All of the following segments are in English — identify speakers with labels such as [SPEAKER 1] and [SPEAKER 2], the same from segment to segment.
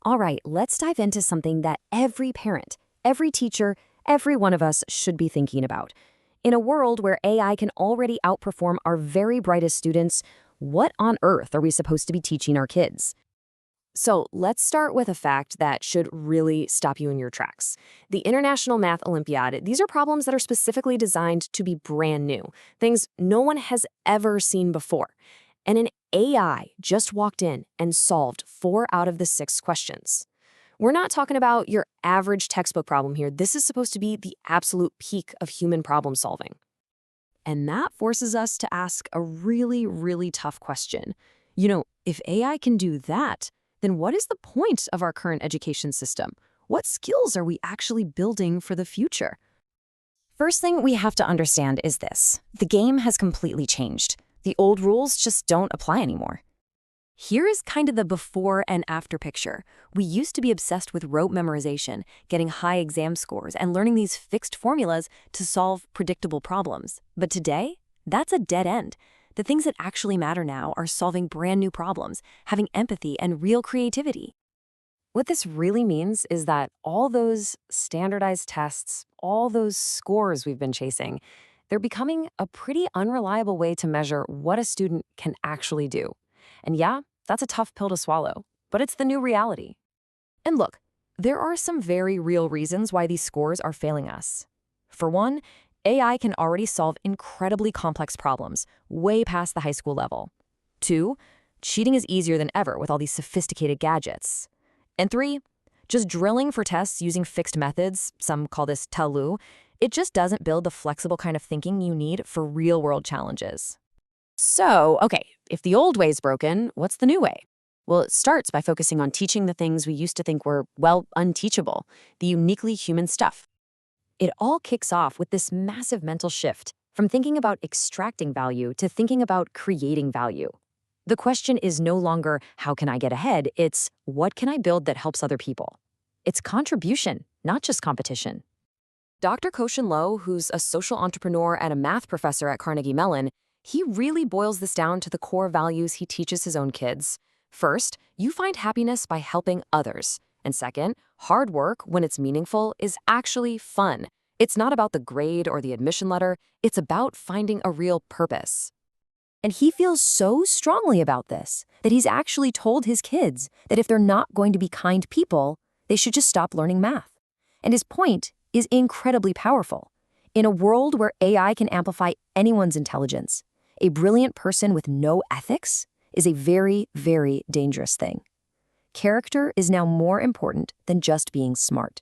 [SPEAKER 1] All right, let's dive into something that every parent, every teacher, every one of us should be thinking about. In a world where AI can already outperform our very brightest students, what on earth are we supposed to be teaching our kids? So let's start with a fact that should really stop you in your tracks. The International Math Olympiad, these are problems that are specifically designed to be brand new, things no one has ever seen before. And an AI just walked in and solved 4 out of the 6 questions. We're not talking about your average textbook problem here. This is supposed to be the absolute peak of human problem solving. And that forces us to ask a really, really tough question. If AI can do that, then what is the point of our current education system? What skills are we actually building for the future? First thing we have to understand is this. The game has completely changed. The old rules just don't apply anymore. Here is kind of the before and after picture. We used to be obsessed with rote memorization, getting high exam scores, and learning these fixed formulas to solve predictable problems. But today, that's a dead end. The things that actually matter now are solving brand new problems, having empathy and real creativity. What this really means is that all those standardized tests, all those scores we've been chasing, they're becoming a pretty unreliable way to measure what a student can actually do. And yeah, that's a tough pill to swallow, but it's the new reality. And look, there are some very real reasons why these scores are failing us. For one, AI can already solve incredibly complex problems, way past the high school level. 2, cheating is easier than ever with all these sophisticated gadgets. And 3, just drilling for tests using fixed methods, some call this TELU, it just doesn't build the flexible kind of thinking you need for real-world challenges. So, okay, if the old way's broken, what's the new way? Well, it starts by focusing on teaching the things we used to think were, well, unteachable, the uniquely human stuff. It all kicks off with this massive mental shift from thinking about extracting value to thinking about creating value. The question is no longer, how can I get ahead? It's, what can I build that helps other people? It's contribution, not just competition. Dr. Koshin Lowe, who's a social entrepreneur and a math professor at Carnegie Mellon, he really boils this down to the core values he teaches his own kids. First, you find happiness by helping others. And second, hard work, when it's meaningful, is actually fun. It's not about the grade or the admission letter. It's about finding a real purpose. And he feels so strongly about this that he's actually told his kids that if they're not going to be kind people, they should just stop learning math. And his point is incredibly powerful. In a world where AI can amplify anyone's intelligence, a brilliant person with no ethics is a very, very dangerous thing. Character is now more important than just being smart.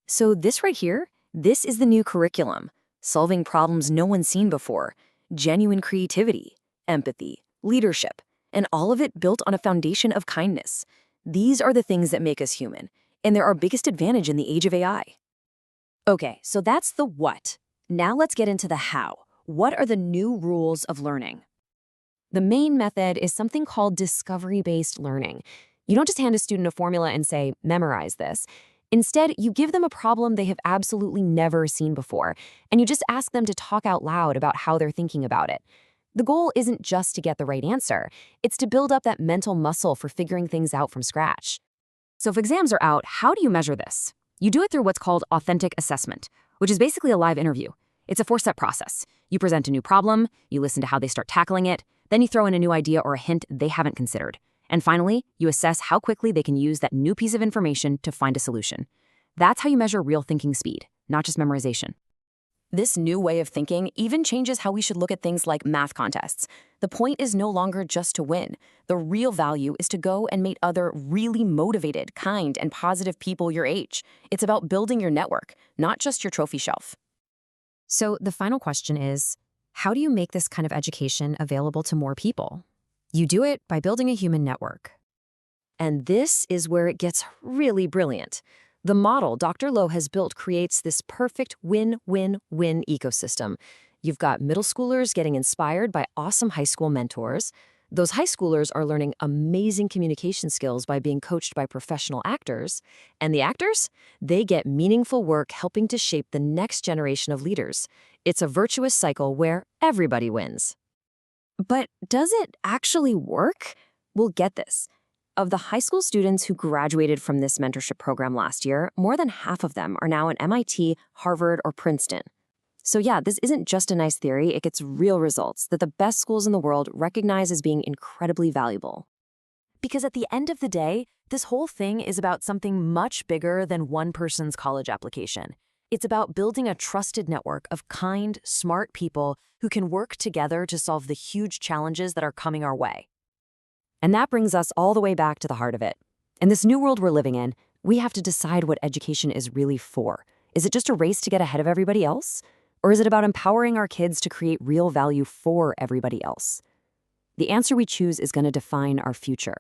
[SPEAKER 1] So this right here, this is the new curriculum, solving problems no one's seen before, genuine creativity, empathy, leadership, and all of it built on a foundation of kindness. These are the things that make us human, and they're our biggest advantage in the age of AI. Okay, so that's the what. Now let's get into the how. What are the new rules of learning? The main method is something called discovery-based learning. You don't just hand a student a formula and say, memorize this. Instead, you give them a problem they have absolutely never seen before, and you just ask them to talk out loud about how they're thinking about it. The goal isn't just to get the right answer. It's to build up that mental muscle for figuring things out from scratch. So if exams are out, how do you measure this? You do it through what's called authentic assessment, which is basically a live interview. It's a 4-step process. You present a new problem, you listen to how they start tackling it, then you throw in a new idea or a hint they haven't considered. And finally, you assess how quickly they can use that new piece of information to find a solution. That's how you measure real thinking speed, not just memorization. This new way of thinking even changes how we should look at things like math contests. The point is no longer just to win. The real value is to go and meet other really motivated, kind, and positive people your age. It's about building your network, not just your trophy shelf. So the final question is, how do you make this kind of education available to more people? You do it by building a human network. And this is where it gets really brilliant. The model Dr. Lowe has built creates this perfect win-win-win ecosystem. You've got middle schoolers getting inspired by awesome high school mentors. Those high schoolers are learning amazing communication skills by being coached by professional actors. And the actors? They get meaningful work helping to shape the next generation of leaders. It's a virtuous cycle where everybody wins. But does it actually work? Well, get this. Of the high school students who graduated from this mentorship program last year, more than half of them are now at MIT, Harvard, or Princeton. So yeah, this isn't just a nice theory, it gets real results that the best schools in the world recognize as being incredibly valuable.
[SPEAKER 2] Because at the end of the day, this whole thing is about something much bigger than one person's college application. It's about building a trusted network of kind, smart people who can work together to solve the huge challenges that are coming our way.
[SPEAKER 1] And that brings us all the way back to the heart of it. In this new world we're living in, we have to decide what education is really for. Is it just a race to get ahead of everybody else? Or is it about empowering our kids to create real value for everybody else? The answer we choose is going to define our future.